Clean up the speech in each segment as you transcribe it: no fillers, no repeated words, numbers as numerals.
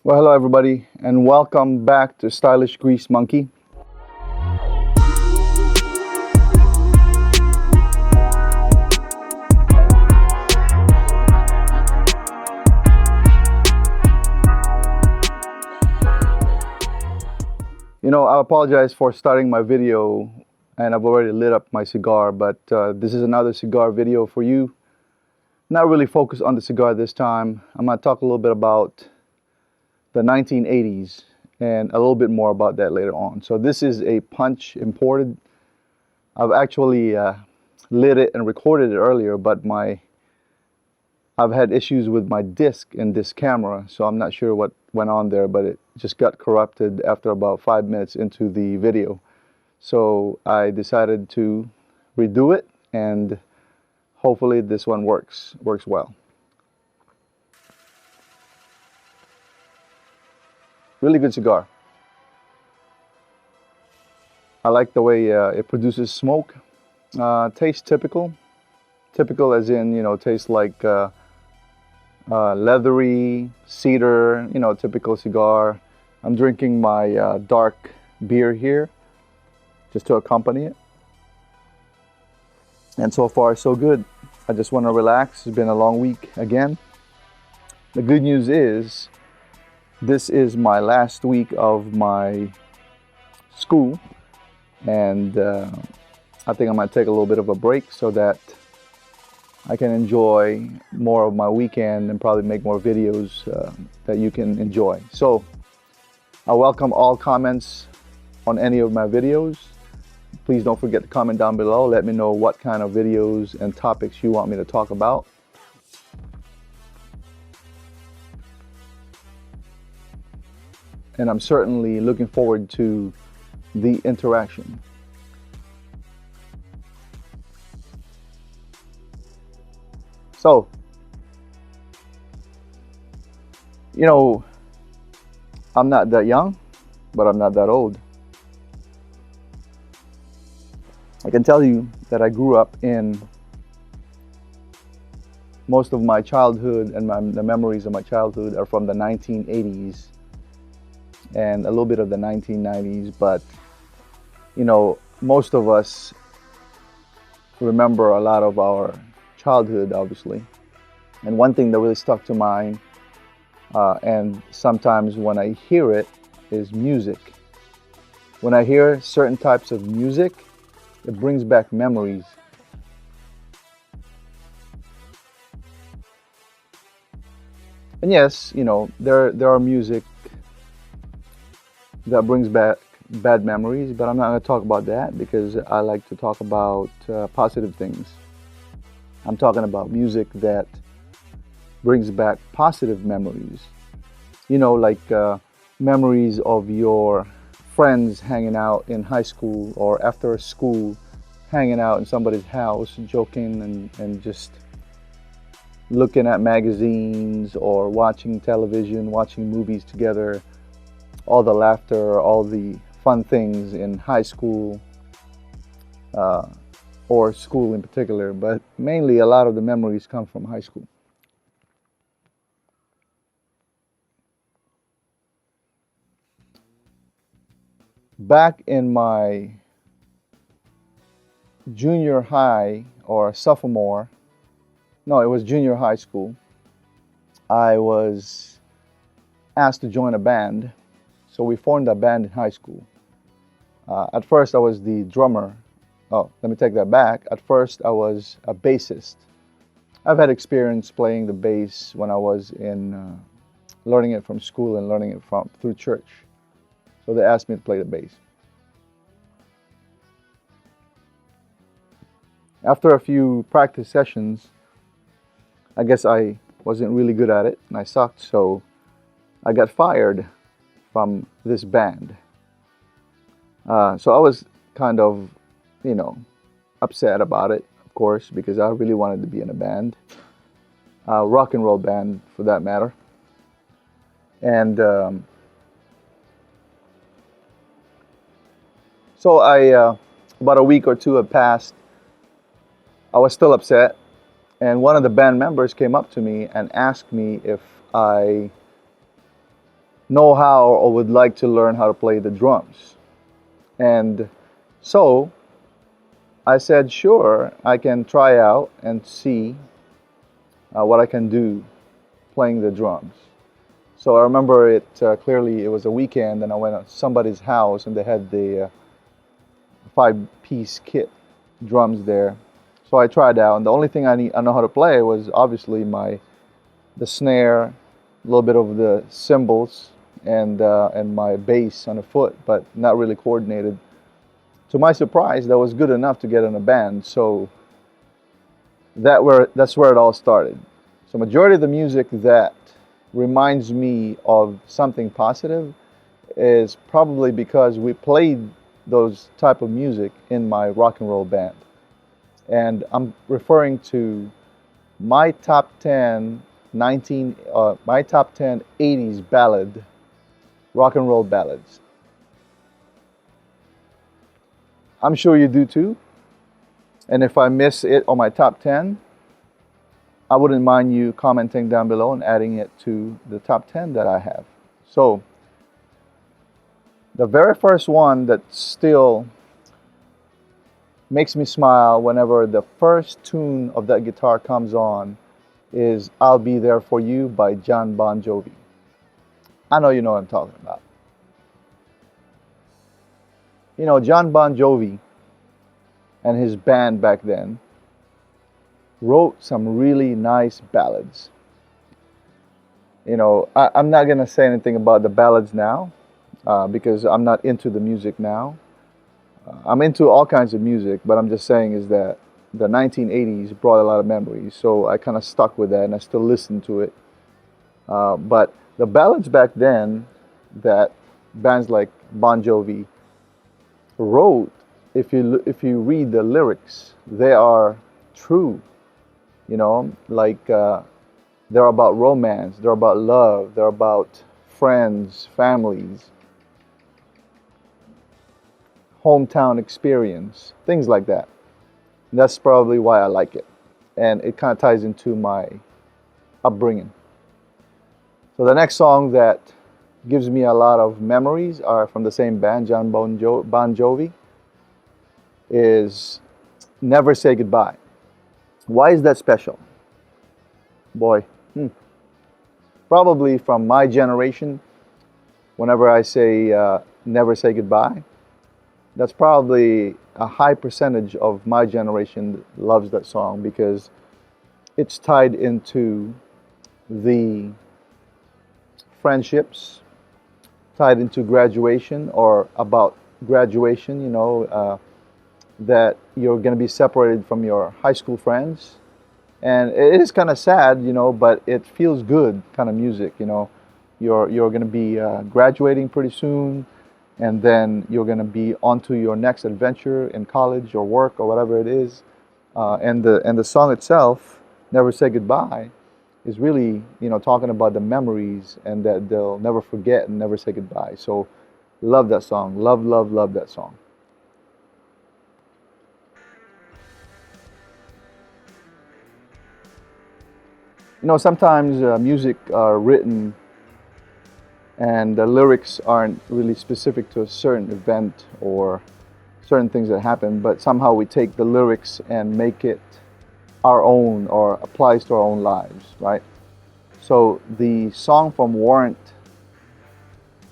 Well, hello everybody, and welcome back to Stylish Grease Monkey. I apologize for starting my video, and I've already lit up my cigar, but this is another cigar video for you. Not really focused on the cigar this time. I'm going to talk a little bit about the 1980s and a little bit more about that later on. So this is a Punch imported. I've actually lit it and recorded it earlier, but I've had issues with my disc in this camera, so I'm not sure what went on there, but it just got corrupted after about 5 minutes into the video. So I decided to redo it, and hopefully this one works well. Really good cigar. I like the way it produces smoke. Tastes typical. Typical as in, tastes like leathery, cedar, typical cigar. I'm drinking my dark beer here just to accompany it. And so far, so good. I just want to relax. It's been a long week again. The good news is, this is my last week of my school, and I think I'm going to take a little bit of a break so that I can enjoy more of my weekend and probably make more videos that you can enjoy. So I welcome all comments on any of my videos. Please don't forget to comment down below. Let me know what kind of videos and topics you want me to talk about. And I'm certainly looking forward to the interaction. So, I'm not that young, but I'm not that old. I can tell you that I grew up in most of my childhood, and the memories of my childhood are from the 1980s and a little bit of the 1990s, but most of us remember a lot of our childhood, obviously. And one thing that really stuck to mind, and sometimes when I hear it, is music. When I hear certain types of music, it brings back memories. And yes, there are music that brings back bad memories, but I'm not going to talk about that because I like to talk about positive things. I'm talking about music that brings back positive memories. Like memories of your friends hanging out in high school or after school, hanging out in somebody's house, joking and just looking at magazines or watching television, watching movies together. All the laughter, all the fun things in high school, or school in particular, but mainly a lot of the memories come from high school. Back in my junior high or sophomore, no, it was junior high school, I was asked to join a band. So we formed a band in high school. At first I was the drummer. Oh, let me take that back. At first I was a bassist. I've had experience playing the bass when I was in learning it from school and learning it through church. So they asked me to play the bass. After a few practice sessions, I guess I wasn't really good at it and I sucked, so I got fired from this band. So I was kind of, upset about it, of course, because I really wanted to be in a band, rock and roll band for that matter. And so about a week or two had passed. I was still upset, and one of the band members came up to me and asked me if I know how or would like to learn how to play the drums. And so I said, sure, I can try out and see what I can do playing the drums. So I remember it clearly. It was a weekend, and I went to somebody's house, and they had the five-piece kit drums there. So I tried out, and the only thing I know how to play was obviously the snare, a little bit of the cymbals, and my bass on the foot, but not really coordinated. To my surprise, that was good enough to get in a band. So that's where it all started. So majority of the music that reminds me of something positive is probably because we played those type of music in my rock and roll band. And I'm referring to my top 10 my top 10 80s ballad, rock and roll ballads. I'm sure you do too. And if I miss it on my top 10, I wouldn't mind you commenting down below and adding it to the top 10 that I have. So, the very first one that still makes me smile whenever the first tune of that guitar comes on is I'll Be There For You by John Bon Jovi. I know you know what I'm talking about. You know, John Bon Jovi and his band back then wrote some really nice ballads. You know, I'm not going to say anything about the ballads now because I'm not into the music now. I'm into all kinds of music, but I'm just saying is that the 1980s brought a lot of memories, so I kind of stuck with that and I still listen to it. But the ballads back then that bands like Bon Jovi wrote, if you read the lyrics, they are true. You know, like they're about romance, they're about love, they're about friends, families, hometown experience, things like that. And that's probably why I like it. And it kind of ties into my upbringing. So the next song that gives me a lot of memories are from the same band, John Bon Jovi, is Never Say Goodbye. Why is that special? Boy, probably from my generation, whenever I say never say goodbye, that's probably a high percentage of my generation that loves that song because it's tied into the friendships, tied into graduation or about graduation, you know, that you're going to be separated from your high school friends. And it is kind of sad, you know, but it feels good kind of music, you know. You're going to be graduating pretty soon, and then you're going to be on to your next adventure in college or work or whatever it is. And the song itself, Never Say Goodbye, is really, you know, talking about the memories and that they'll never forget and never say goodbye. So love that song. Love, love, love that song. You know, sometimes music are written and the lyrics aren't really specific to a certain event or certain things that happen, but somehow we take the lyrics and make it our own or applies to our own lives, right? So the song from Warrant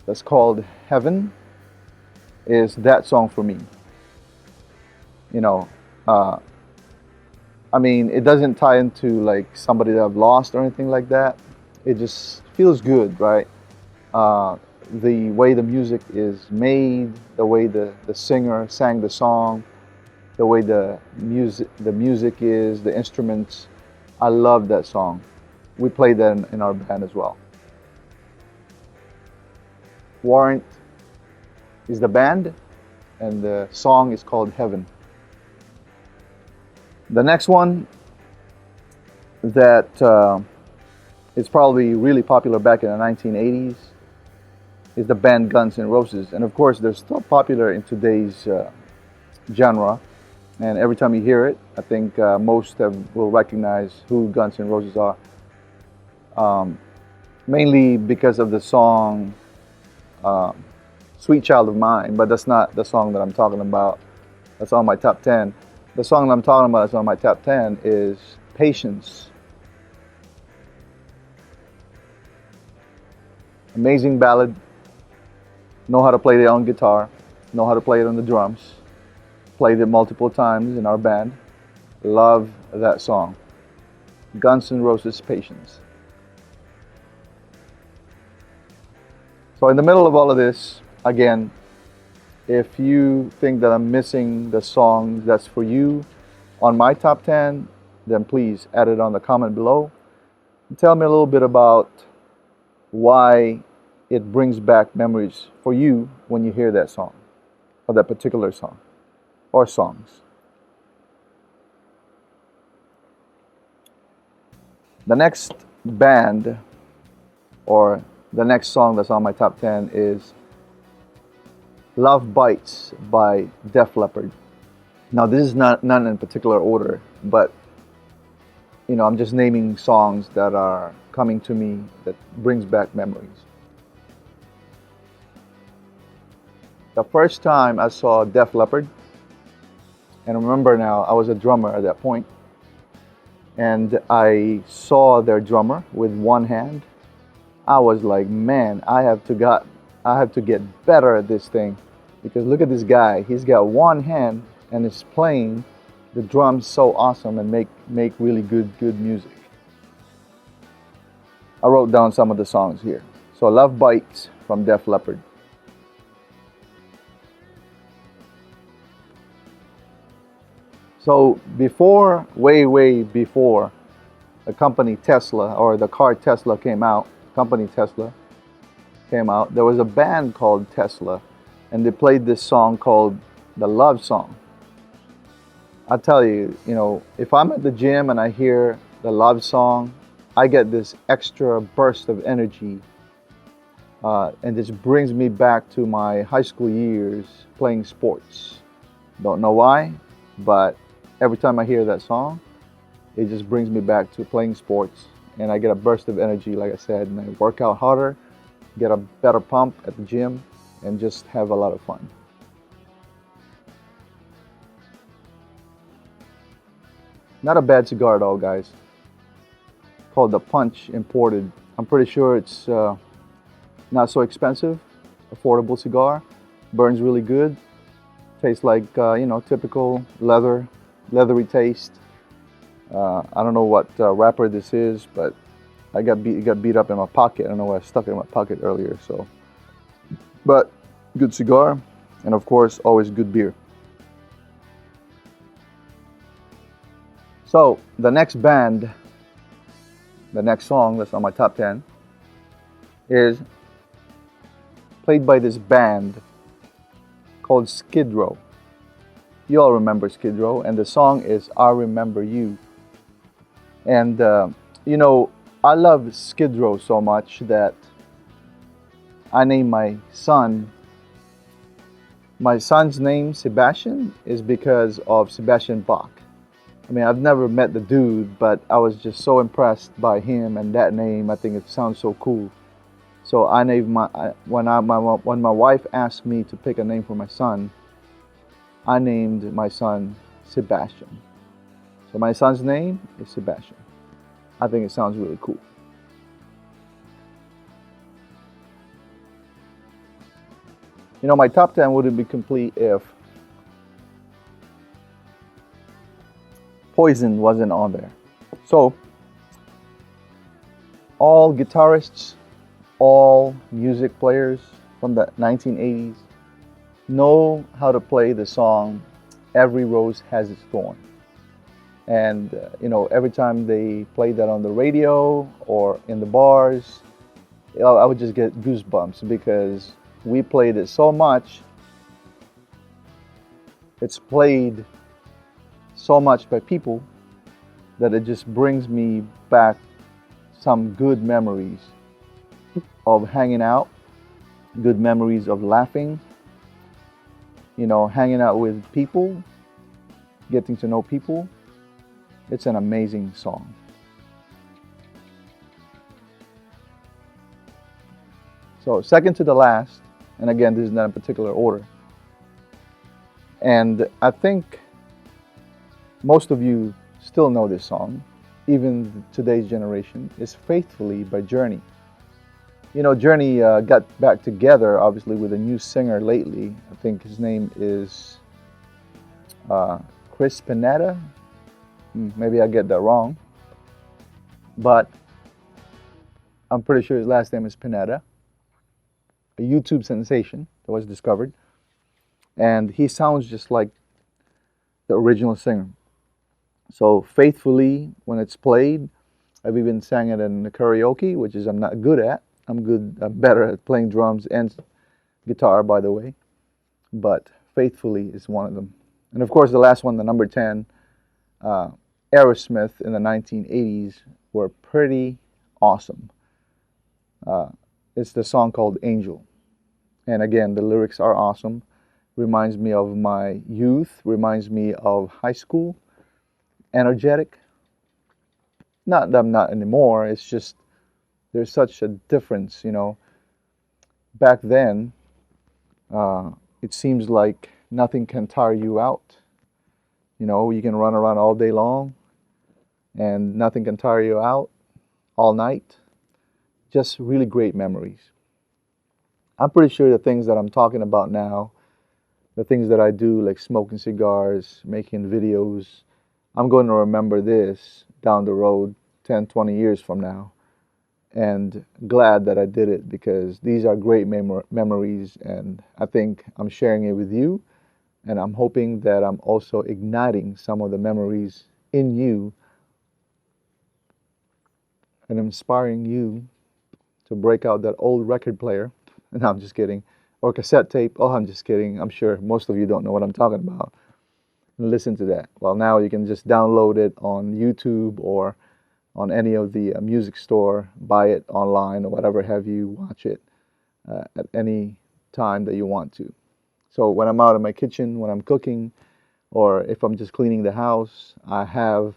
that's called Heaven is that song for me. You know, I mean, it doesn't tie into like somebody that I've lost or anything like that. It just feels good, right? The way the music is made, the way the singer sang the song, the way the music is, the instruments. I love that song. We played that in our band as well. Warrant is the band, and the song is called Heaven. The next one that is probably really popular back in the 1980s is the band Guns N' Roses. And of course, they're still popular in today's genre. And every time you hear it, I think most will recognize who Guns N' Roses are. Mainly because of the song Sweet Child of Mine, but that's not the song that I'm talking about. That's on my top 10. The song that I'm talking about that's on my top 10 is Patience. Amazing ballad. Know how to play it on guitar. Know how to play it on the drums. Played it multiple times in our band. Love that song. Guns N' Roses' Patience. So in the middle of all of this, again, if you think that I'm missing the song that's for you on my top 10, then please add it on the comment below. And tell me a little bit about why it brings back memories for you when you hear that song, or that particular song, or songs. The next band, or the next song that's on my top 10 is Love Bites by Def Leppard. Now this is not in particular order, but I'm just naming songs that are coming to me that brings back memories. The first time I saw Def Leppard, and remember now, I was a drummer at that point, and I saw their drummer with one hand. I was like, man, I have to get better at this thing, because look at this guy. He's got one hand and is playing the drums so awesome and make really good music. I wrote down some of the songs here. So Love Bites from Def Leppard. So way before the company Tesla, or the car Tesla came out, there was a band called Tesla, and they played this song called the Love Song. I tell you, if I'm at the gym and I hear the Love Song, I get this extra burst of energy, and this brings me back to my high school years playing sports. Don't know why, but every time I hear that song, it just brings me back to playing sports, and I get a burst of energy, like I said, and I work out harder, get a better pump at the gym, and just have a lot of fun. Not a bad cigar at all, guys. Called the Punch Imported. I'm pretty sure it's not so expensive, affordable cigar, burns really good, tastes like typical leathery taste. I don't know what wrapper this is, but it got beat up in my pocket. I don't know why I stuck it in my pocket earlier. But good cigar, and of course, always good beer. So the next song that's on my top 10 is played by this band called Skid Row. You all remember Skid Row, and the song is I Remember You. And I love Skid Row so much that I named my son's name Sebastian is because of Sebastian Bach. I mean, I've never met the dude, but I was just so impressed by him and that name. I think it sounds so cool. So I named when my wife asked me to pick a name for my son, I named my son Sebastian. So my son's name is Sebastian. I think it sounds really cool. My top 10 wouldn't be complete if Poison wasn't on there. So, all guitarists, all music players from the 1980s know how to play the song Every Rose Has Its Thorn. And, every time they played that on the radio or in the bars, I would just get goosebumps because we played it so much. It's played so much by people that it just brings me back some good memories of hanging out, good memories of laughing, hanging out with people, getting to know people. It's an amazing song. So second to the last And again, this is not in particular order. And I think most of you still know this song, even today's generation, is Faithfully by Journey. You know, Journey got back together, obviously, with a new singer lately. I think his name is Chris Pineda. Maybe I get that wrong. But I'm pretty sure his last name is Pineda. A YouTube sensation that was discovered. And he sounds just like the original singer. So Faithfully, when it's played, I've even sang it in the karaoke, which is I'm not good at. I'm better at playing drums and guitar, by the way. But Faithfully is one of them. And of course, the last one, the number 10, Aerosmith in the 1980s were pretty awesome. It's the song called Angel. And again, the lyrics are awesome. Reminds me of my youth, reminds me of high school. Energetic. Not that I'm not anymore, it's just there's such a difference, you know. Back then, it seems like nothing can tire you out. You know, you can run around all day long and nothing can tire you out all night. Just really great memories. I'm pretty sure the things that I'm talking about now, the things that I do, like smoking cigars, making videos, I'm going to remember this down the road 10, 20 years from now. And glad that I did it because these are great memories, and I think I'm sharing it with you, and I'm hoping that I'm also igniting some of the memories in you and inspiring you to break out that old record player. No, I'm just kidding. Or cassette tape. Oh, I'm just kidding. I'm sure most of you don't know what I'm talking about. And listen to that. Well, now you can just download it on YouTube or on any of the music store, buy it online or whatever have you, watch it at any time that you want to. So when I'm out in my kitchen, when I'm cooking, or if I'm just cleaning the house, I have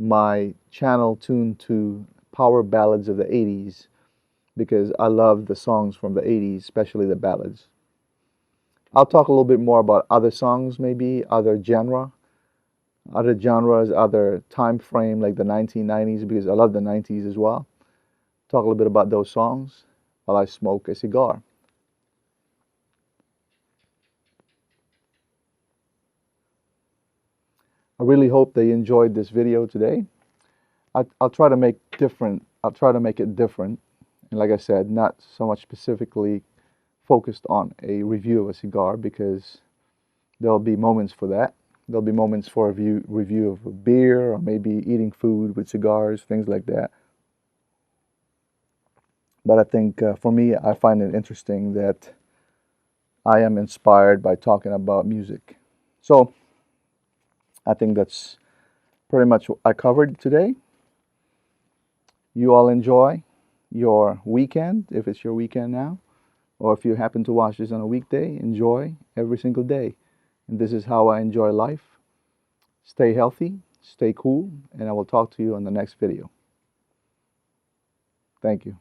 my channel tuned to power ballads of the 80s because I love the songs from the 80s, especially the ballads. I'll talk a little bit more about other songs, maybe other genres, other time frame, like the 1990s, because I love the 90s as well. Talk a little bit about those songs while I smoke a cigar. I really hope they enjoyed this video today. I'll try to make different. I'll try to make it different, and like I said, not so much specifically focused on a review of a cigar because there'll be moments for that. There'll be moments for a review of a beer or maybe eating food with cigars, things like that. But I think for me, I find it interesting that I am inspired by talking about music. So I think that's pretty much what I covered today. You all enjoy your weekend, if it's your weekend now, or if you happen to watch this on a weekday, enjoy every single day. And this is how I enjoy life. Stay healthy, stay cool, and I will talk to you on the next video. Thank you.